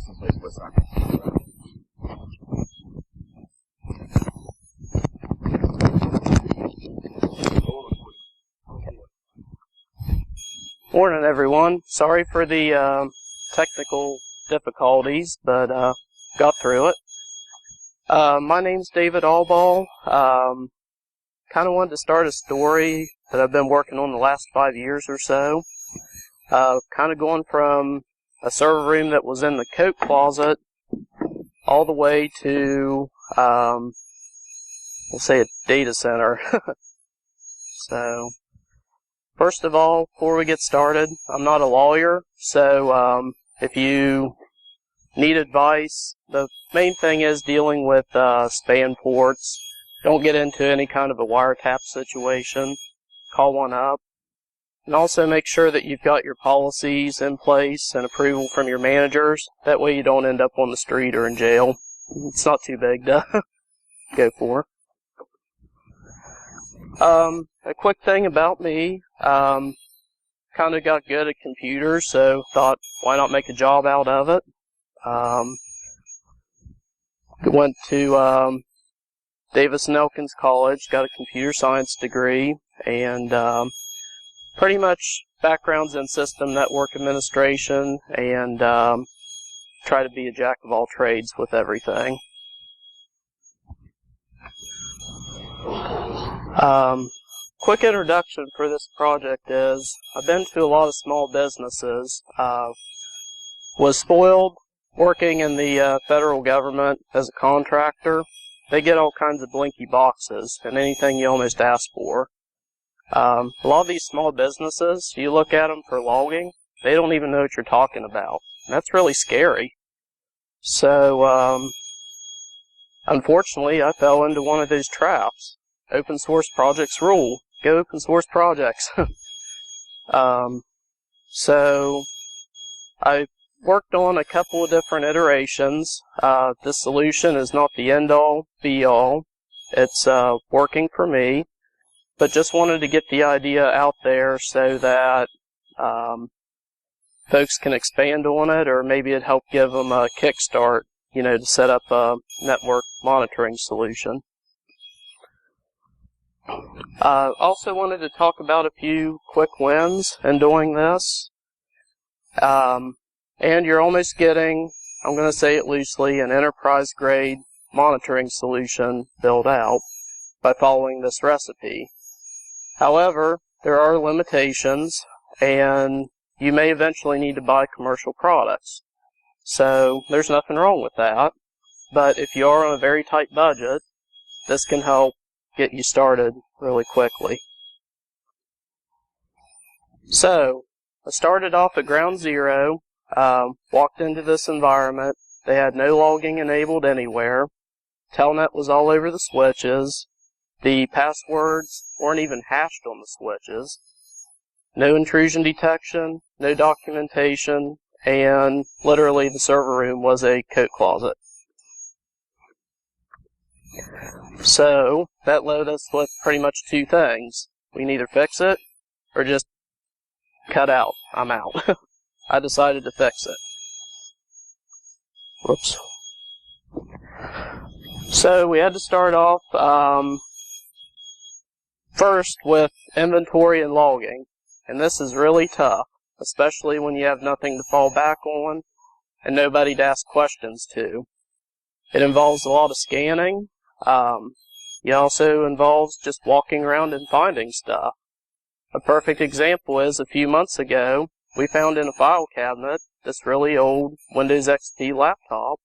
someplace where it's not. Morning, everyone. Sorry for the technical difficulties, but got through it. My name's David Albau. Kind of wanted to start a story that I've been working on the last 5 years or so. Kind of going from a server room that was in the coat closet all the way to, we'll say, a data center. So, first of all, before we get started, I'm not a lawyer, so if you need advice, the main thing is dealing with spam ports. Don't get into any kind of a wiretap situation. Call one up. And also make sure that you've got your policies in place and approval from your managers. That way you don't end up on the street or in jail. It's not too big to go for. A quick thing about me, kind of got good at computers, so thought, why not make a job out of it? Went to Davis and Elkins College, got a computer science degree, and pretty much backgrounds in system network administration, and try to be a jack of all trades with everything. Quick introduction for this project is, I've been to a lot of small businesses, was spoiled working in the federal government as a contractor. They get all kinds of blinky boxes and anything you almost ask for. A lot of these small businesses, you look at them for logging, they don't even know what you're talking about. And that's really scary. So, unfortunately, I fell into one of those traps. Open source projects rule. Go open source projects. So, I worked on a couple of different iterations. This solution is not the end-all, be-all. It's working for me, but just wanted to get the idea out there so that folks can expand on it, or maybe it'd help give them a kickstart, to set up a network monitoring solution. Also wanted to talk about a few quick wins in doing this. And you're almost getting, I'm going to say it loosely, an enterprise-grade monitoring solution built out by following this recipe. However, there are limitations, and you may eventually need to buy commercial products. So there's nothing wrong with that. But if you are on a very tight budget, this can help get you started really quickly. So, I started off at ground zero, walked into this environment. They had no logging enabled anywhere. Telnet was all over the switches. The passwords weren't even hashed on the switches. No intrusion detection, no documentation, and literally the server room was a coat closet. So, that left us with pretty much two things. We can either fix it, or just cut out. I'm out. I decided to fix it. Whoops. So, we had to start off, first with inventory and logging. And this is really tough, especially when you have nothing to fall back on, and nobody to ask questions to. It involves a lot of scanning. It also involves just walking around and finding stuff. A perfect example is a few months ago, we found in a file cabinet this really old Windows XP laptop,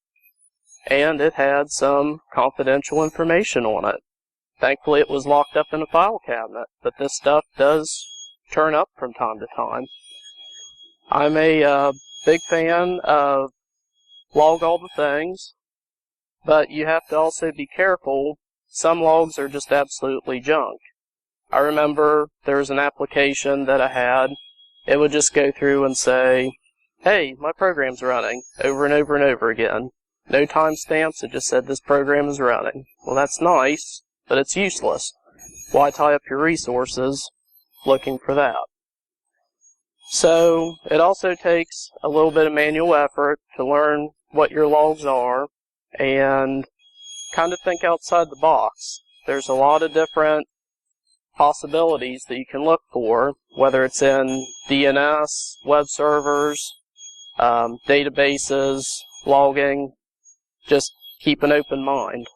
and it had some confidential information on it. Thankfully, it was locked up in a file cabinet, but this stuff does turn up from time to time. I'm a big fan of log all the things, but you have to also be careful. Some logs are just absolutely junk. I remember there was an application that I had. It would just go through and say, hey, my program's running, over and over and over again. No timestamps, it just said this program is running. Well, that's nice, but it's useless. Why tie up your resources looking for that? So, it also takes a little bit of manual effort to learn what your logs are and kind of think outside the box. There's a lot of different possibilities that you can look for, whether it's in DNS, web servers, databases, logging. Just keep an open mind.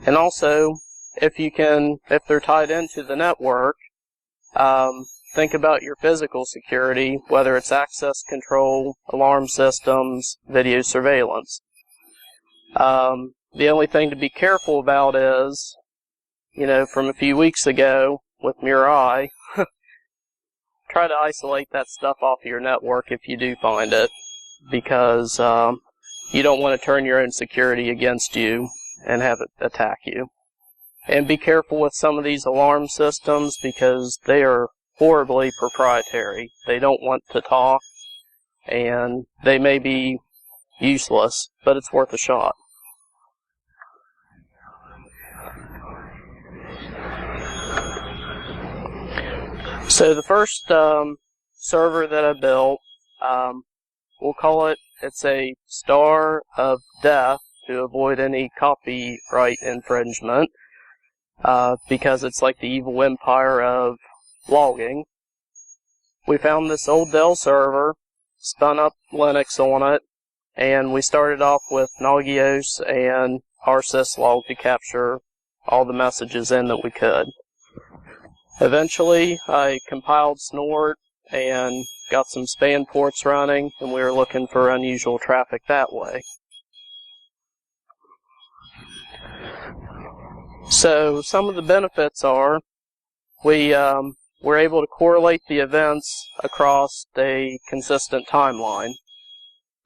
And also, if they're tied into the network, think about your physical security, whether it's access control, alarm systems, video surveillance. The only thing to be careful about is, from a few weeks ago with Mirai, try to isolate that stuff off of your network if you do find it, because you don't want to turn your own security against you and have it attack you. And be careful with some of these alarm systems because they are horribly proprietary. They don't want to talk, and they may be useless, but it's worth a shot. So the first server that I built, we'll call it's a Star of Death to avoid any copyright infringement, because it's like the evil empire of logging. We found this old Dell server, spun up Linux on it, and we started off with Nagios and our Syslog to capture all the messages in that we could. Eventually, I compiled Snort and got some span ports running, and we were looking for unusual traffic that way. So some of the benefits are we're able to correlate the events across a consistent timeline.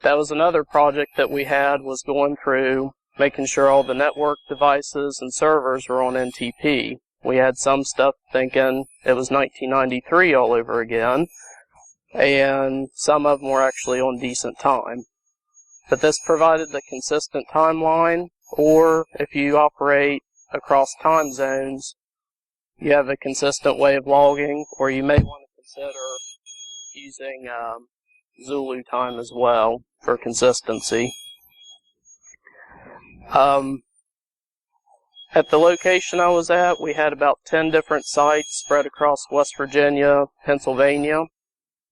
That was another project that we had, was going through making sure all the network devices and servers were on NTP. We had some stuff thinking it was 1993 all over again, and some of them were actually on decent time. But this provided the consistent timeline, or if you operate across time zones, you have a consistent way of logging, or you may want to consider using Zulu time as well for consistency. At the location I was at, we had about 10 different sites spread across West Virginia, Pennsylvania.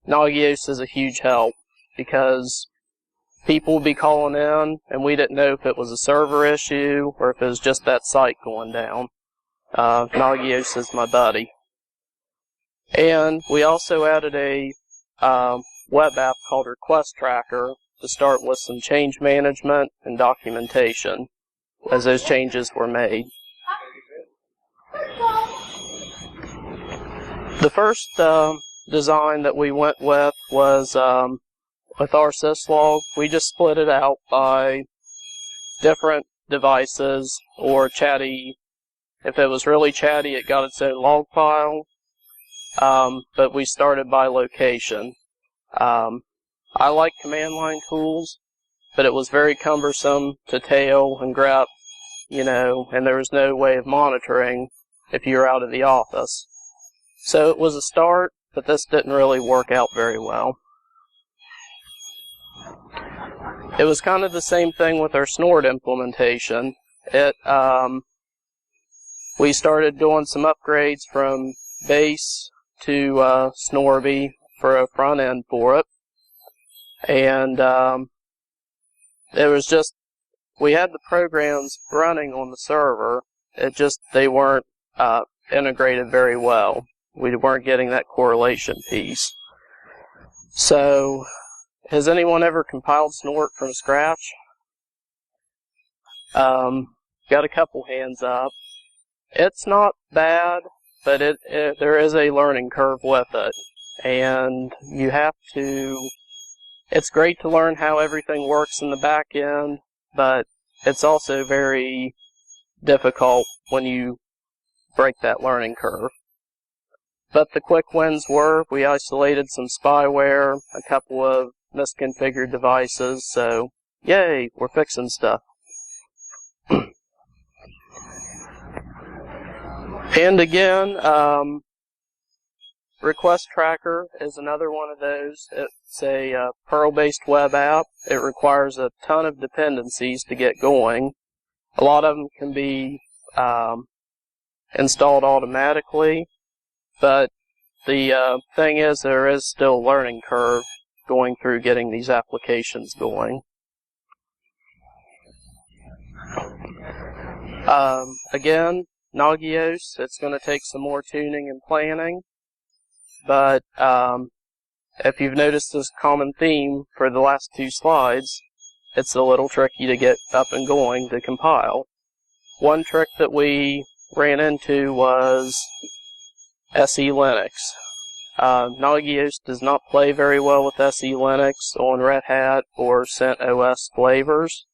Nagios is a huge help because people would be calling in and we didn't know if it was a server issue or if it was just that site going down. Nagios is my buddy. And we also added a web app called Request Tracker to start with some change management and documentation as those changes were made. The first design that we went with was with our Syslog. We just split it out by different devices or chatty. If it was really chatty, it got its own log file, but we started by location. I like command line tools, but it was very cumbersome to tail and grep, and there was no way of monitoring if you were out of the office. So it was a start, but this didn't really work out very well. It was kind of the same thing with our Snort implementation. We started doing some upgrades from base to SecureWV for a front end for it. And it was just, we had the programs running on the server, they weren't integrated very well. We weren't getting that correlation piece. So, has anyone ever compiled Snort from scratch? Got a couple hands up. It's not bad, but there is a learning curve with it. And you have to, it's great to learn how everything works in the back end, but it's also very difficult when you break that learning curve. But the quick wins were, we isolated some spyware, a couple of misconfigured devices, so yay, we're fixing stuff. And again, Request Tracker is another one of those. It's a Perl-based web app. It requires a ton of dependencies to get going. A lot of them can be installed automatically, but the thing is, there is still a learning curve going through getting these applications going. Again, Nagios, it's going to take some more tuning and planning, but if you've noticed this common theme for the last two slides, it's a little tricky to get up and going to compile. One trick that we ran into was SE Linux. Nagios does not play very well with SE Linux on Red Hat or CentOS flavors.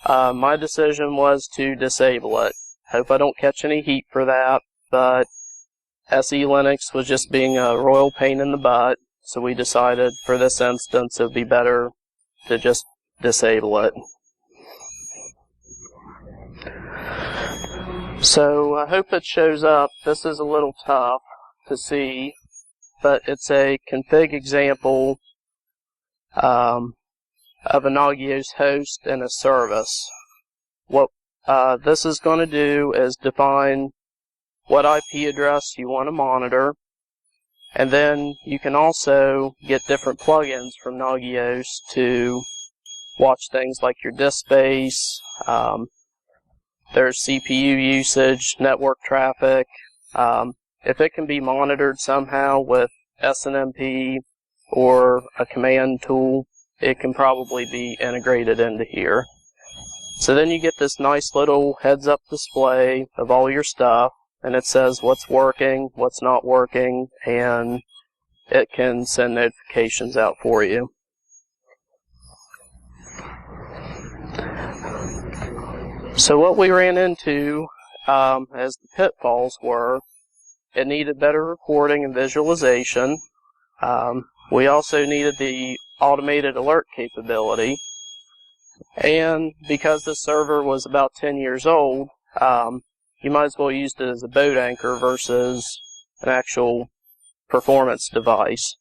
My decision was to disable it. Hope I don't catch any heat for that, but SE Linux was just being a royal pain in the butt, so we decided for this instance it would be better to just disable it. So I hope it shows up. This is a little tough to see, but it's a config example of a Nagios host and a service. What this is going to do is define what IP address you want to monitor, and then you can also get different plugins from Nagios to watch things like your disk space, there's CPU usage, network traffic. If it can be monitored somehow with SNMP or a command tool, it can probably be integrated into here. So then you get this nice little heads-up display of all your stuff, and it says what's working, what's not working, and it can send notifications out for you. So what we ran into as the pitfalls were, it needed better reporting and visualization. We also needed the automated alert capability. And because the server was about 10 years old, you might as well use it as a boat anchor versus an actual performance device.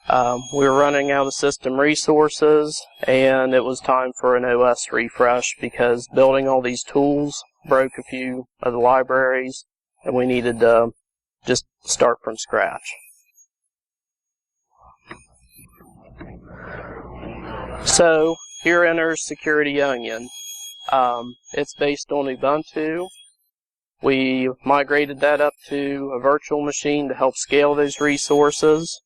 We were running out of system resources, and it was time for an OS refresh because building all these tools broke a few of the libraries, and we needed to just start from scratch. So here enters SecureWV. It's based on Ubuntu. We migrated that up to a virtual machine to help scale those resources.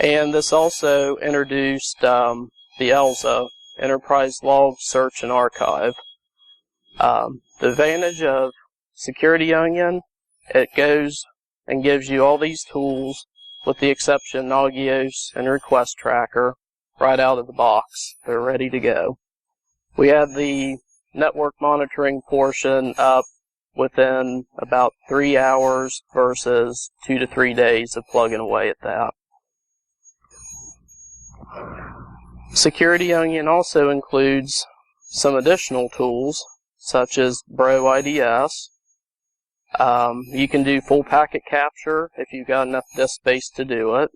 And this also introduced the ELSA, Enterprise Log Search and Archive. The advantage of SecureWV, it goes and gives you all these tools, with the exception of Nagios and Request Tracker, right out of the box. They're ready to go. We had the network monitoring portion up within about 3 hours versus 2 to 3 days of plugging away at that. SecureWV also includes some additional tools, such as Bro IDS. You can do full packet capture if you've got enough disk space to do it.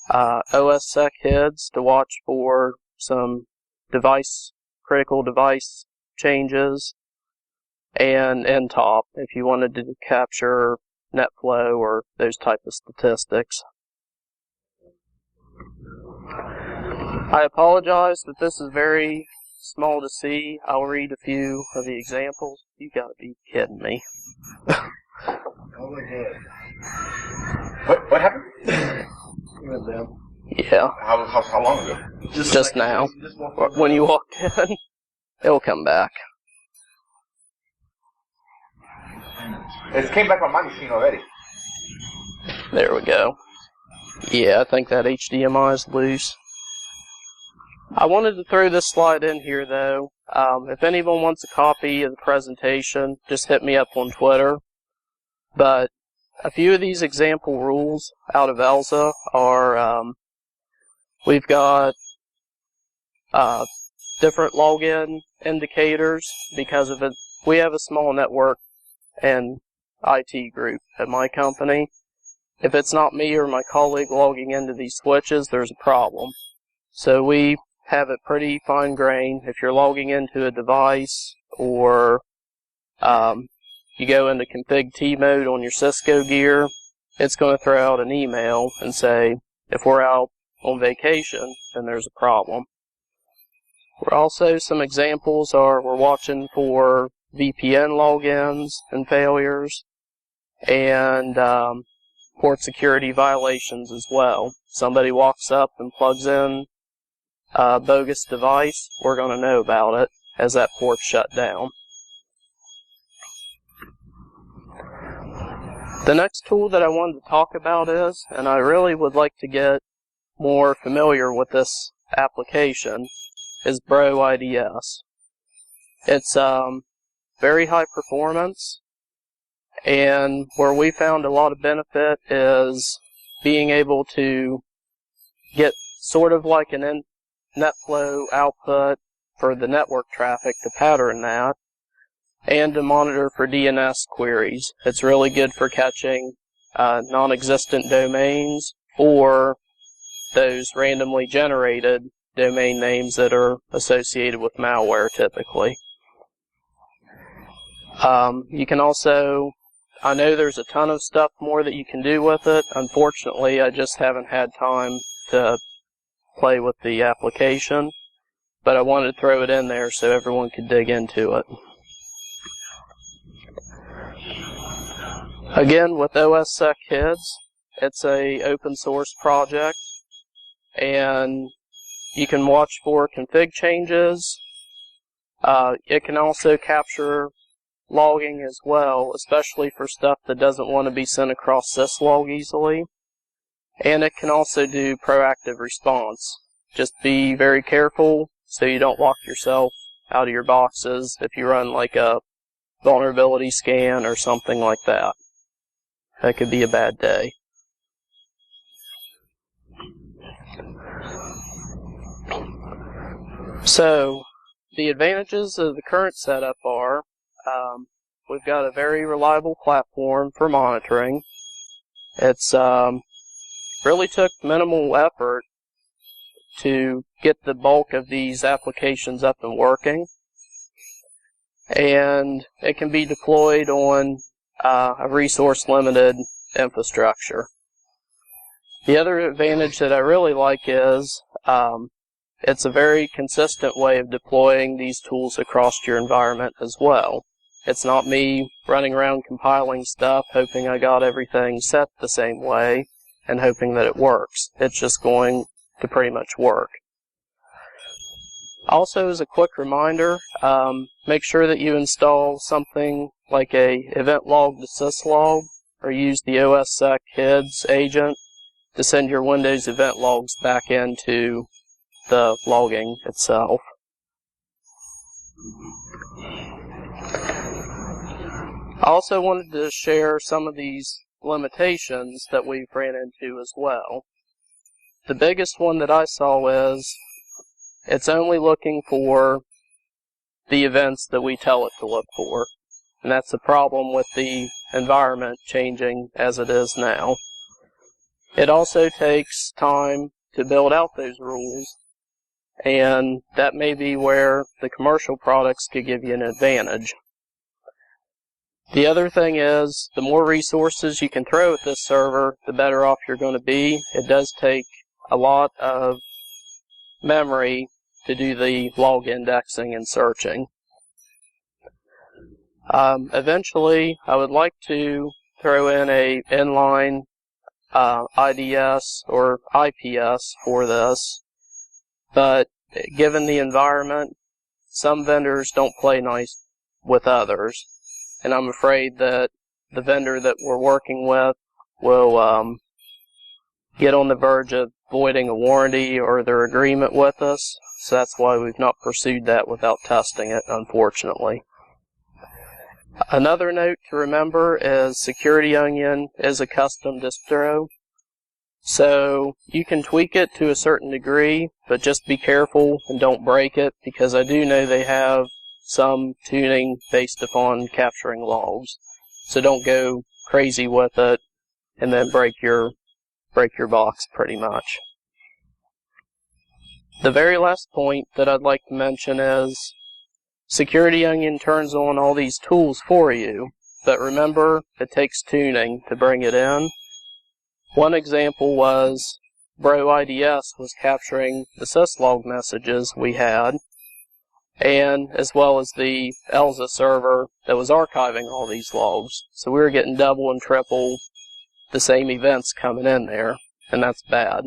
OSSec heads to watch for some critical device changes, and NTOP if you wanted to capture net flow or those type of statistics. I apologize that this is very small to see. I'll read a few of the examples. You gotta be kidding me. Oh my god. What happened? It went down. Yeah. How long ago? Just now. When you walked in, it'll come back. It came back on my machine already. There we go. Yeah, I think that HDMI is loose. I wanted to throw this slide in here, though. If anyone wants a copy of the presentation, just hit me up on Twitter. But a few of these example rules out of ELSA are, we've got different login indicators because of it. We have a small network and IT group at my company, if it's not me or my colleague logging into these switches, there's a problem. So we have it pretty fine-grained. If you're logging into a device or you go into config T mode on your Cisco gear, it's going to throw out an email and say, if we're out on vacation, then there's a problem. Some examples are we're watching for VPN logins and failures, and port security violations as well. Somebody walks up and plugs in a bogus device, we're going to know about it as that port's shut down. The next tool that I wanted to talk about is, and I really would like to get more familiar with this application, is Bro IDS. It's very high performance, and where we found a lot of benefit is being able to get sort of like an NetFlow output for the network traffic to pattern that, and to monitor for DNS queries. It's really good for catching non-existent domains or those randomly generated domain names that are associated with malware typically. You can also, I know there's a ton of stuff more that you can do with it. Unfortunately, I just haven't had time to play with the application, but I wanted to throw it in there so everyone could dig into it. Again, with OSSec Kids, it's a open source project, and you can watch for config changes. It can also capture logging as well, especially for stuff that doesn't want to be sent across Syslog easily. And it can also do proactive response. Just be very careful so you don't lock yourself out of your boxes if you run like a vulnerability scan or something like that. That could be a bad day. So, the advantages of the current setup are, we've got a very reliable platform for monitoring. It's really took minimal effort to get the bulk of these applications up and working, and it can be deployed on a resource-limited infrastructure. The other advantage that I really like is it's a very consistent way of deploying these tools across your environment as well. It's not me running around compiling stuff, hoping I got everything set the same way, and hoping that it works. It's just going to pretty much work. Also, as a quick reminder, make sure that you install something like a event log to Syslog, or use the OSSec Kids agent to send your Windows event logs back into the logging itself. I also wanted to share some of these limitations that we've ran into as well. The biggest one that I saw is it's only looking for the events that we tell it to look for. And that's a problem with the environment changing as it is now. It also takes time to build out those rules, and that may be where the commercial products could give you an advantage. The other thing is, the more resources you can throw at this server, the better off you're going to be. It does take a lot of memory to do the log indexing and searching. Eventually, I would like to throw in a inline IDS or IPS for this, but given the environment, some vendors don't play nice with others, and I'm afraid that the vendor that we're working with will get on the verge of voiding a warranty or their agreement with us, so that's why we've not pursued that without testing it, unfortunately. Another note to remember is Security Onion is a custom distro, so you can tweak it to a certain degree, but just be careful and don't break it, because I do know they have some tuning based upon capturing logs. So don't go crazy with it and then break your box pretty much. The very last point that I'd like to mention is Security Onion turns on all these tools for you, but remember, it takes tuning to bring it in. One example was Bro IDS was capturing the Syslog messages we had, and as well as the ELSA server that was archiving all these logs. So we were getting double and triple the same events coming in there, and that's bad.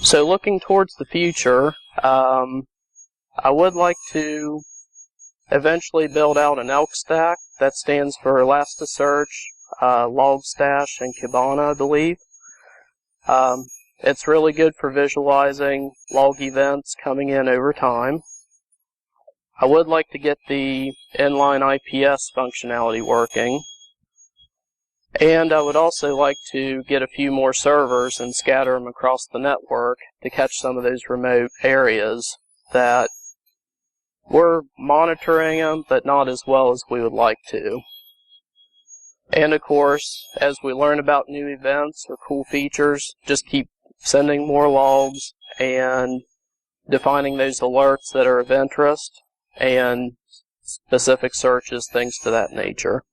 So looking towards the future, I would like to eventually build out an ELK stack that stands for Elasticsearch, Logstash, and Kibana, I believe. It's really good for visualizing log events coming in over time. I would like to get the inline IPS functionality working. And I would also like to get a few more servers and scatter them across the network to catch some of those remote areas that we're monitoring them, but not as well as we would like to. And of course, as we learn about new events or cool features, just keep sending more logs and defining those alerts that are of interest and specific searches, things to that nature.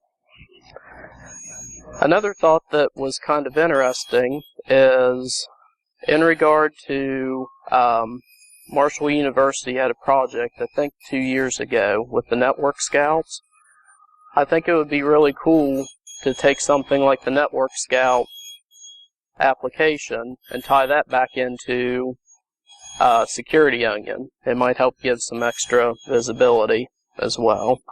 Another thought that was kind of interesting is in regard to Marshall University had a project, I think 2 years ago, with the network scouts. I think it would be really cool to take something like the network scout application and tie that back into Security Onion. It might help give some extra visibility as well.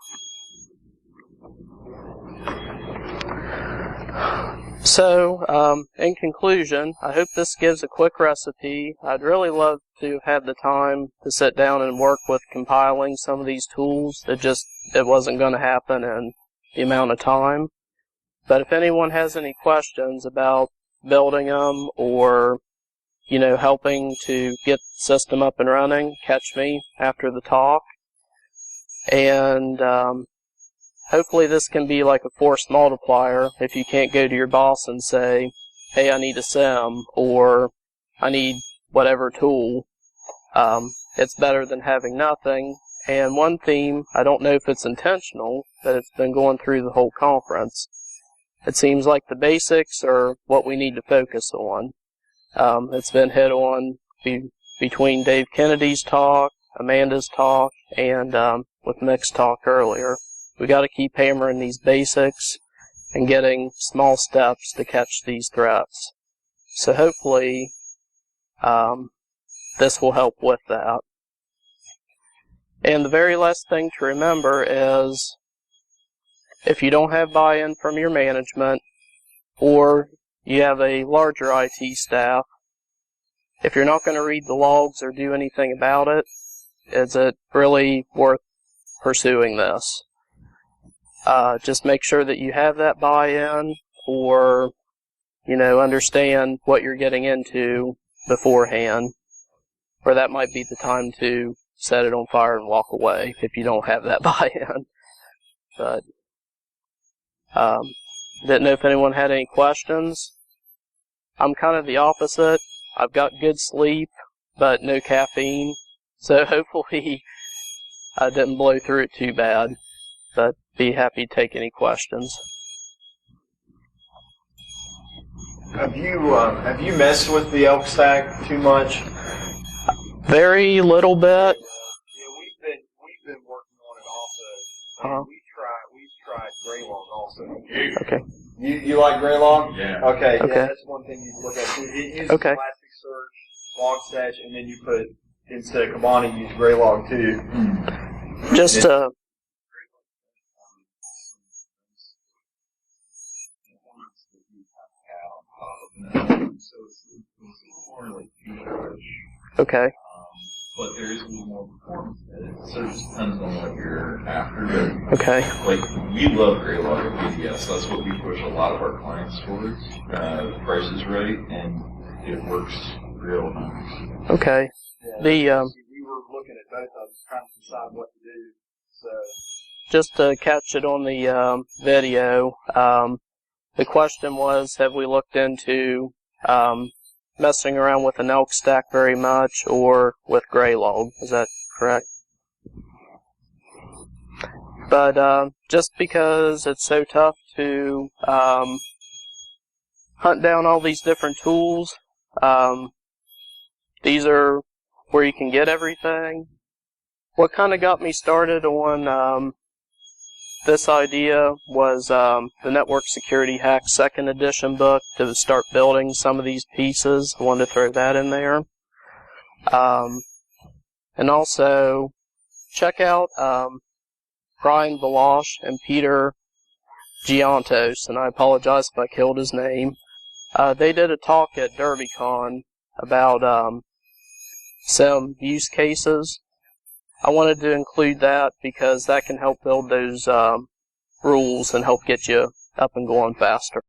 So, in conclusion, I hope this gives a quick recipe. I'd really love to have the time to sit down and work with compiling some of these tools. It wasn't going to happen in the amount of time. But if anyone has any questions about building them or, helping to get the system up and running, catch me after the talk. And, hopefully this can be like a force multiplier if you can't go to your boss and say, hey, I need a SIM, or I need whatever tool. It's better than having nothing. And one theme, I don't know if it's intentional, but it's been going through the whole conference. It seems like the basics are what we need to focus on. It's been hit on between Dave Kennedy's talk, Amanda's talk, and with Mick's talk earlier. We got to keep hammering these basics and getting small steps to catch these threats. So hopefully this will help with that. And the very last thing to remember is if you don't have buy-in from your management or you have a larger IT staff, if you're not going to read the logs or do anything about it, is it really worth pursuing this? Just make sure that you have that buy-in or, understand what you're getting into beforehand. Or that might be the time to set it on fire and walk away if you don't have that buy-in. But, didn't know if anyone had any questions. I'm kind of the opposite. I've got good sleep, but no caffeine. So hopefully I didn't blow through it too bad. But be happy to take any questions. Have you messed with the ELK stack too much? Very little bit. Yeah, we've been working on it also. We've tried Greylog also. Okay. You like Greylog? Yeah. Okay. Okay. Yeah, that's one thing you look at. It uses Okay. Elasticsearch, Logstash, and then you put instead of Kibana, you use Greylog too. Just okay. But there is a little more performance in it, so it just depends on what you're after. But Okay. like, we love Greylog at VDS. That's what we push a lot of our clients towards. The price is right, and it works real nice. Okay. Yeah, The we were looking at both of them, trying to decide what to do. So just to catch it on the video, the question was, have we looked into messing around with an elk stack very much or with Greylog? Is that correct? But just because it's so tough to hunt down all these different tools, these are where you can get everything. What kind of got me started on this idea was the Network Security Hack 2nd edition book to start building some of these pieces. I wanted to throw that in there. And also, check out Brian Balash and Peter Giantos, and I apologize if I killed his name. They did a talk at DerbyCon about some use cases. I wanted to include that because that can help build those rules and help get you up and going faster.